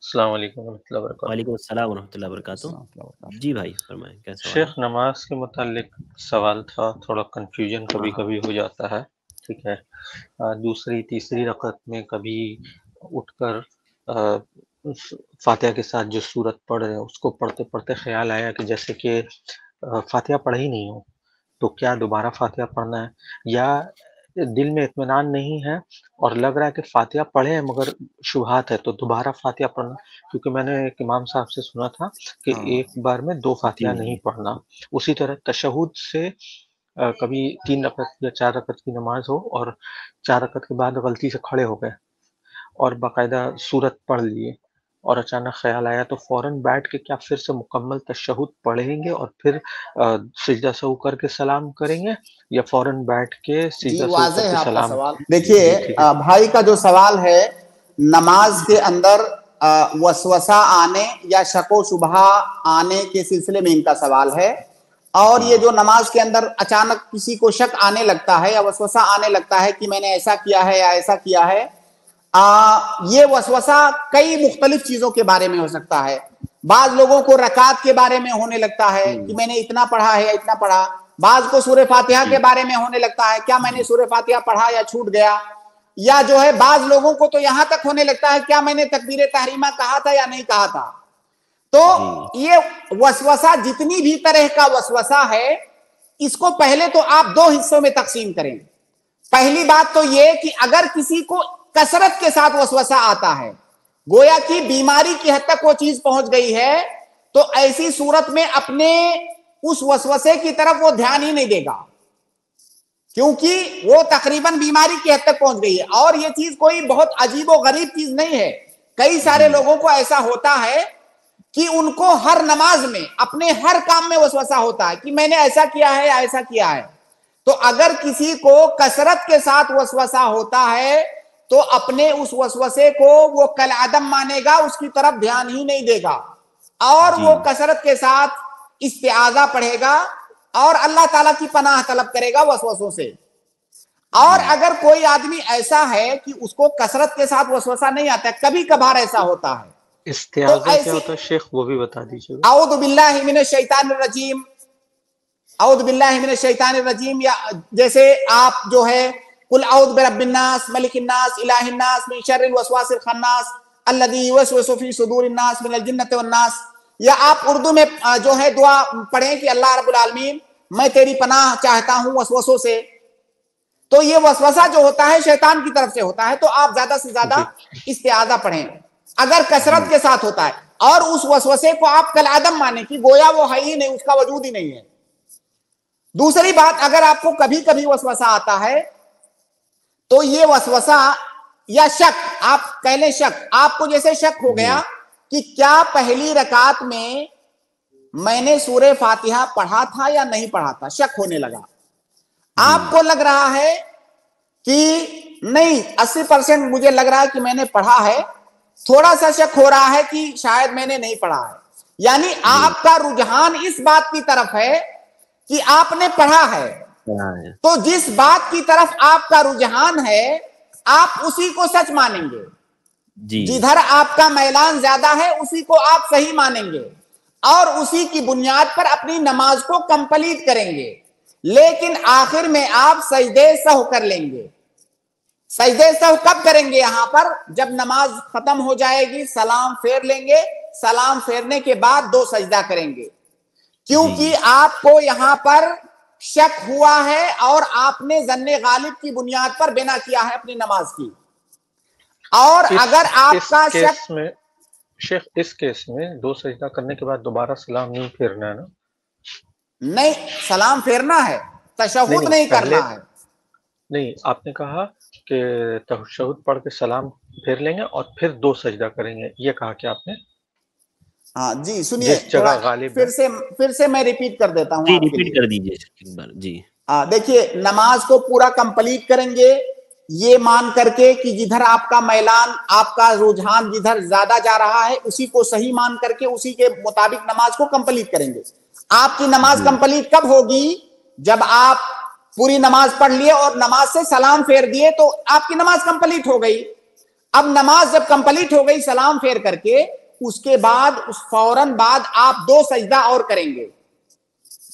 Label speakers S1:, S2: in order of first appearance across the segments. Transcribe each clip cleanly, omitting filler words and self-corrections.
S1: السلام علیکم ورحمۃ اللہ وبرکاتہ۔
S2: وعلیکم السلام ورحمۃ اللہ وبرکاتہ۔ جی بھائی فرمائیں، کیا سوال ہے؟
S1: شیخ نماز کے متعلق سوال تھا، تھوڑا کنفیوژن کبھی کبھی ہو جاتا ہے، ٹھیک ہے۔ دوسری تیسری رکعت میں کبھی اٹھ کر فاتحہ کے ساتھ جو سورت پڑھ رہے ہیں اس کو پڑھتے پڑھتے خیال آیا کہ جیسے کہ فاتحہ پڑھا ہی نہیں ہو، تو کیا دوبارہ فاتحہ پڑھنا ہے، یا دل میں اطمینان نہیں ہے اور لگ رہا ہے کہ فاتحہ پڑھے ہیں مگر شبہات ہے تو دوبارہ فاتحہ پڑھنا؟ کیونکہ میں نے ایک امام صاحب سے سنا تھا کہ ایک بار میں 2 فاتحہ نہیں پڑھنا۔ اسی طرح تشہد سے کبھی 3 رکعت یا 4 رکعت کی نماز ہو اور 4 رکعت کے بعد غلطی سے کھڑے ہو گئے اور باقاعدہ سورت پڑھ لیے اور اچانک خیال آیا، تو فوراً بیٹھ کے کیا پھر سے مکمل تشہد پڑھیں گے اور پھر سجدہ سہو کر کے سلام کریں گے، یا فوراً بیٹھ کے سجدہ سہو کر کے سلام؟
S3: سوال دیکھیے، بھائی کا جو سوال ہے، نماز کے اندر وسوسہ آنے یا شک و شبہ آنے کے سلسلے میں ان کا سوال ہے، اور یہ جو نماز کے اندر اچانک کسی کو شک آنے لگتا ہے یا وسوسہ آنے لگتا ہے کہ میں نے ایسا کیا ہے یا ایسا کیا ہے، یہ وسوسہ کئی مختلف چیزوں کے بارے میں ہو سکتا ہے۔ بعض لوگوں کو رکعات کے بارے میں ہونے لگتا ہے کہ میں نے اتنا پڑھا ہے یا اتنا پڑھا، بعض کو سورہ فاتحہ کے بارے میں ہونے لگتا ہے کیا میں نے سورہ فاتحہ پڑھا یا چھوٹ گیا، یا جو ہے بعض لوگوں کو تو یہاں تک ہونے لگتا ہے کیا میں نے تکبیر تحریمہ کہا تھا یا نہیں کہا تھا۔ تو یہ وسوسہ جتنی بھی طرح کا وسوسہ ہے، اس کو پہلے تو آپ 2 حصوں میں تقسیم کریں۔ پہلی بات تو یہ کہ اگر کسی کو کثرت کے ساتھ وسوسہ آتا ہے، گویا کی بیماری کی حد تک وہ چیز پہنچ گئی ہے، تو ایسی صورت میں اپنے اس وسوسے کی طرف وہ دھیان ہی نہیں دے گا، کیونکہ وہ تقریباً بیماری کی حد تک پہنچ گئی ہے۔ اور یہ چیز کوئی بہت عجیب و غریب چیز نہیں ہے، کئی سارے لوگوں کو ایسا ہوتا ہے کہ ان کو ہر نماز میں اپنے ہر کام میں وسوسہ ہوتا ہے کہ میں نے ایسا کیا ہے یا ایسا کیا ہے۔ تو اگر کسی کو کثرت کے ساتھ وسوسہ ہوتا ہے تو اپنے اس وسوسے کو وہ کالعدم مانے گا، اس کی طرف دھیان ہی نہیں دے گا، اور وہ کثرت کے ساتھ استعاذہ پڑھے گا اور اللہ تعالیٰ کی پناہ طلب کرے گا وسوسوں سے۔ اور اگر کوئی آدمی ایسا ہے کہ اس کو کثرت کے ساتھ وسوسہ نہیں آتا ہے، کبھی کبھار ایسا ہوتا ہے،
S1: استعاذہ کیا ہوتا ہے شیخ، وہ بھی بتا دیجیے۔
S3: اعوذ باللہ من الشیطان الرجیم، اعوذ باللہ من الشیطان الرجیم، یا جیسے آپ جو ہے قل اعوذ برب الناس ملک الناس الہ الناس من شر الوسواس الخناس الذی یوسوس فی صدور الناس من الجنۃ والناس، یا آپ اردو میں جو ہے دعا پڑھیں کہ اللہ رب العالمین میں تیری پناہ چاہتا ہوں وسوسوں سے۔ تو یہ وسوسہ جو ہوتا ہے شیطان کی طرف سے ہوتا ہے، تو آپ زیادہ سے زیادہ استعاذہ پڑھیں اگر کثرت کے ساتھ ہوتا ہے، اور اس وسوسے کو آپ کالعدم مانیں کہ گویا وہ ہے ہی نہیں، اس کا وجود ہی نہیں ہے۔ دوسری بات، اگر آپ کو کبھی کبھی وسوسہ آتا ہے تو یہ وسوسہ یا شک، آپ کہہ لیں شک، آپ کو جیسے شک ہو گیا کہ کیا پہلی رکعت میں نے سورہ فاتحہ پڑھا تھا یا نہیں پڑھا تھا، شک ہونے لگا، آپ کو لگ رہا ہے کہ نہیں 80% مجھے لگ رہا ہے کہ میں نے پڑھا ہے، تھوڑا سا شک ہو رہا ہے کہ شاید میں نے نہیں پڑھا ہے، یعنی آپ کا رجحان اس بات کی طرف ہے کہ آپ نے پڑھا ہے۔ تو جس بات کی طرف آپ کا رجحان ہے آپ اسی کو سچ مانیں گے، جدھر آپ کا میلان زیادہ ہے اسی کو آپ صحیح مانیں گے، اور اسی کی بنیاد پر اپنی نماز کو کمپلیٹ کریں گے۔ لیکن آخر میں آپ سجدے سہو کر لیں گے۔ سجدے سہو کب کریں گے؟ یہاں پر جب نماز ختم ہو جائے گی سلام پھیر لیں گے، سلام پھیرنے کے بعد 2 سجدہ کریں گے، کیونکہ آپ کو یہاں پر شک ہوا ہے اور آپ نے ظن غالب کی بنیاد پر بنا کیا ہے اپنی نماز کی۔ اور اگر آپ کا شک
S1: شیخ اس کیس میں 2 سجدہ کرنے کے بعد دوبارہ سلام نہیں پھیرنا ہے نا؟
S3: نہیں، سلام پھیرنا ہے، تشہد نہیں کرنا ہے۔
S1: نہیں، آپ نے کہا کہ تشہد پڑھ کے سلام پھیر لیں گے اور پھر 2 سجدہ کریں گے، یہ کہا کہ آپ نے؟
S3: ہاں جی، سنیے پھر سے میں ریپیٹ کر دیتا ہوں،
S2: ریپیٹ کر دیجئے ایک بار۔ جی
S3: دیکھیے، نماز کو پورا کمپلیٹ کریں گے یہ مان کر کے کہ جدھر آپ کا میلان، آپ کا رجحان جدھر زیادہ جا رہا ہے اسی کو صحیح مان کر کے اسی کے مطابق نماز کو کمپلیٹ کریں گے۔ آپ کی نماز کمپلیٹ کب ہوگی؟ جب آپ پوری نماز پڑھ لیے اور نماز سے سلام پھیر دیے تو آپ کی نماز کمپلیٹ ہو گئی۔ اب نماز جب کمپلیٹ ہو گئی سلام پھیر کر کے، اس کے بعد اس فوراً بعد آپ 2 سجدہ اور کریں گے.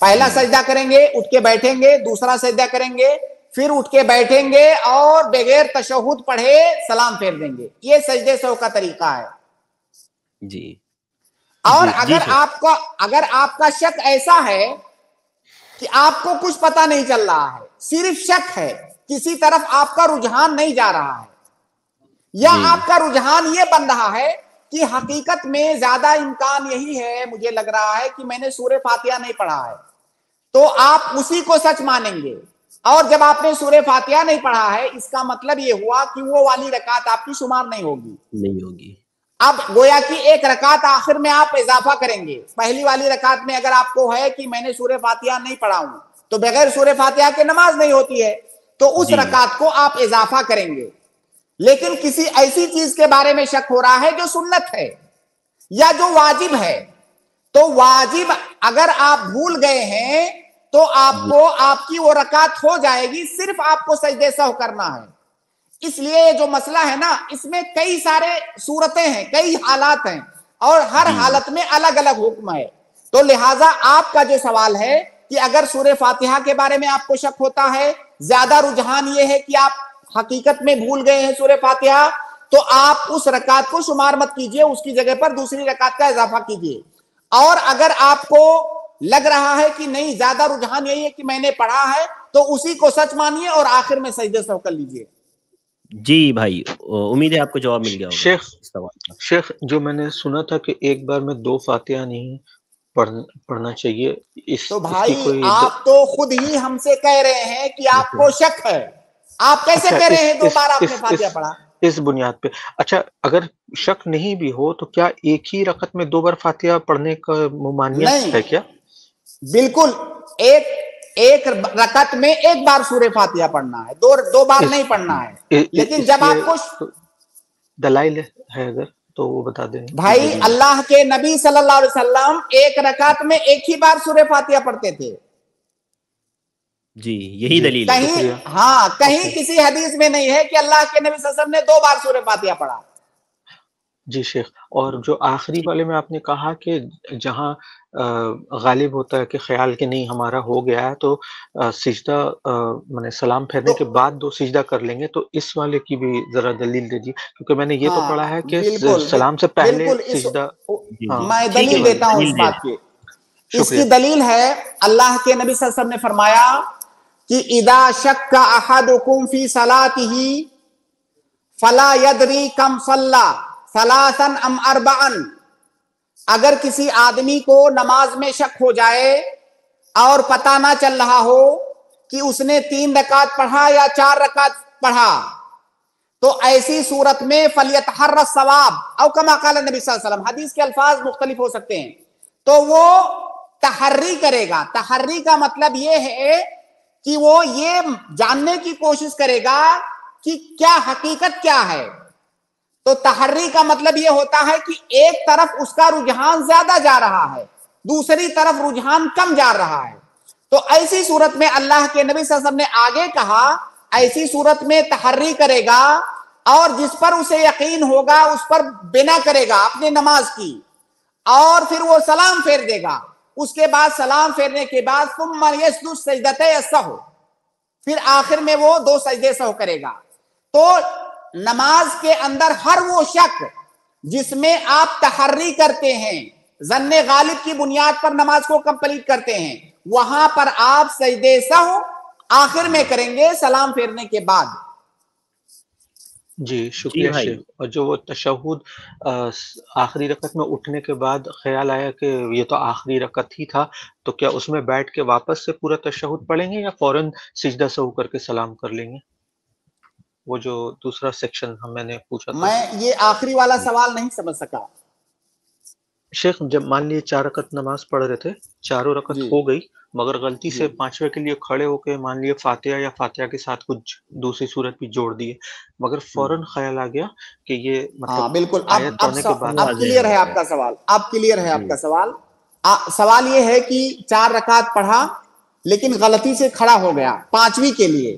S3: پہلا سجدہ کریں گے، اٹھ کے بیٹھیں گے، دوسرا سجدہ کریں گے، پھر اٹھ کے بیٹھیں گے اور بغیر تشہد پڑھے سلام پھیر دیں گے. یہ سجدے سہو کا طریقہ ہے.
S2: جی.
S3: اور اگر آپ کا شک ایسا ہے کہ آپ کو کچھ پتا نہیں چل رہا ہے، صرف شک ہے، کسی طرف آپ کا رجحان نہیں جا رہا ہے، یا آپ کا رجحان یہ بن رہا ہے کہ حقیقت میں زیادہ امکان یہی ہے، مجھے لگ رہا ہے کہ میں نے سورہ فاتحہ نہیں پڑھا ہے، تو آپ اسی کو سچ مانیں گے. اور جب آپ نے سورہ فاتحہ نہیں پڑھا ہے، اس کا مطلب یہ ہوا کہ وہ والی رکعت آپ کی شمار نہیں ہوگی. اب گویا کہ ایک رکعت آخر میں آپ اضافہ کریں گے. پہلی والی رکعت میں اگر آپ کو ہے کہ میں نے سورہ فاتحہ نہیں پڑھا ہوں تو بغیر سورہ فاتحہ کے نماز نہیں ہوتی ہے، تو اس رکعت کو آپ اضافہ کریں گے. لیکن کسی ایسی چیز کے بارے میں شک ہو رہا ہے جو سنت ہے یا جو واجب ہے، تو واجب اگر آپ بھول گئے ہیں تو آپ کی وہ رکعت ہو جائے گی، صرف آپ کو سجدے سہو کرنا ہے. اس لیے جو مسئلہ ہے نا، اس میں کئی سارے صورتیں ہیں، کئی حالات ہیں، اور ہر حالت میں الگ الگ حکم ہے. تو لہٰذا آپ کا جو سوال ہے کہ اگر سورہ فاتحہ کے بارے میں آپ کو شک ہوتا ہے، زیادہ رجحان یہ ہے کہ آپ حقیقت میں بھول گئے ہیں سورہ فاتحہ، تو آپ اس رکعت کو شمار مت کیجئے، اس کی جگہ پر دوسری رکعت کا اضافہ کیجئے. اور اگر آپ کو لگ رہا ہے کہ نہیں، زیادہ رجحان یہی ہے کہ میں نے پڑھا ہے، تو اسی کو سچ مانیے اور آخر میں سجدے سہو کر لیجئے.
S2: جی بھائی، امید ہے آپ کو جواب مل گیا ہوگا.
S1: شیخ جو میں نے سنا تھا کہ ایک بار میں 2 فاتحہ نہیں پڑھنا چاہیے،
S3: تو بھائی آپ تو خود ہی ہم سے کہہ رہے ہیں کہ آپ کو شک ہے. آپ کیسے کہہ رہے ہیں 2 بار آپ نے فاتحہ پڑھا؟
S1: اس بنیاد پہ. اچھا، اگر شک نہیں بھی ہو تو کیا ایک ہی رکعت میں 2 بار فاتحہ پڑھنے کا ممانعت ہے کیا؟
S3: بالکل، ایک رکعت میں ایک بار سورہ فاتحہ پڑھنا ہے، 2 بار نہیں پڑھنا ہے. لیکن جب آپ کو
S1: دلائل ہے اگر تو وہ بتا دیں.
S3: بھائی اللہ کے نبی صلی اللہ علیہ وسلم ایک رکعت میں ایک ہی بار سورہ فاتحہ پڑھتے تھے.
S2: جی، یہی دلیل ہے.
S3: کہیں کسی حدیث میں نہیں ہے کہ اللہ کے نبی صلی اللہ علیہ وسلم نے 2 بار سورہ فاتحہ پڑھا.
S1: جی شیخ، اور جو آخری والے میں آپ نے کہا کہ جہاں غالب ہوتا ہے کہ خیال کہ نہیں ہمارا ہو گیا ہے تو سجدہ میں سلام پھیرنے کے بعد 2 سجدہ کر لیں گے، تو اس والے کی بھی ذرا دلیل دیجیے، کیونکہ میں نے یہ تو پڑھا ہے کہ سلام سے پہلے سجدہ.
S3: میں دلیل دیتا ہوں اس بات کی. اس کی دلیل ہے اللہ کے نبی صلی اللہ علیہ وسلم نے فرمایا کہ اذا شک احدکم فی صلاتہ فلا یدری کم صلی ثلاثا ام اربعا. اگر کسی آدمی کو نماز میں شک ہو جائے اور پتہ نہ چل رہا ہو کہ اس نے 3 رکعت پڑھا یا 4 رکعت پڑھا، تو ایسی صورت میں فلیتحر الصواب او کما قال نبی صلی اللہ علیہ وسلم. حدیث کے الفاظ مختلف ہو سکتے ہیں، تو وہ تحری کرے گا. تحری کا مطلب یہ ہے کہ وہ یہ جاننے کی کوشش کرے گا کہ کیا حقیقت کیا ہے. تو تحری کا مطلب یہ ہوتا ہے کہ ایک طرف اس کا رجحان زیادہ جا رہا ہے، دوسری طرف رجحان کم جا رہا ہے. تو ایسی صورت میں اللہ کے نبی صلی اللہ علیہ وسلم نے آگے کہا ایسی صورت میں تحری کرے گا، اور جس پر اسے یقین ہوگا اس پر بنا کرے گا اپنے نماز کی، اور پھر وہ سلام پھیر دے گا. اس کے بعد سلام پھیرنے کے بعد ثم یسجد سجدتي السہو، پھر آخر میں وہ 2 سجدے سہو کرے گا. تو نماز کے اندر ہر وہ شک جس میں آپ تحری کرتے ہیں، ظن غالب کی بنیاد پر نماز کو کمپلیٹ کرتے ہیں، وہاں پر آپ سجدے سہو آخر میں کریں گے سلام پھیرنے کے بعد.
S1: جی شکریہ شیخ. اور جو وہ تشہد آخری رکعت میں اٹھنے کے بعد خیال آیا کہ یہ تو آخری رکعت ہی تھا، تو کیا اس میں بیٹھ کے واپس سے پورا تشہد پڑھیں گے یا فوراً سجدہ سہو کر کے سلام کر لیں گے؟ وہ جو دوسرا سیکشن میں نے پوچھا تھا.
S3: میں یہ آخری والا سوال نہیں سمجھ سکا.
S1: شیخ جب مان لیے 4 رکعت نماز پڑھ رہے تھے، 4 رکعت ہو گئی، مگر غلطی سے 5ویں کے لیے کھڑے ہو کے مان لیے فاتحہ یا فاتحہ کے ساتھ کچھ دوسری صورت بھی جوڑ دیے، مگر فوراً خیال آ گیا کہ یہ مطلب
S3: بالکل
S1: آیت پڑھنے کے بعد.
S3: اب کلیئر ہے آپ کا سوال. اب کلیئر ہے آپ کا سوال. سوال یہ ہے کہ 4 رکعت پڑھا لیکن غلطی سے کھڑا ہو گیا 5ویں کے لیے،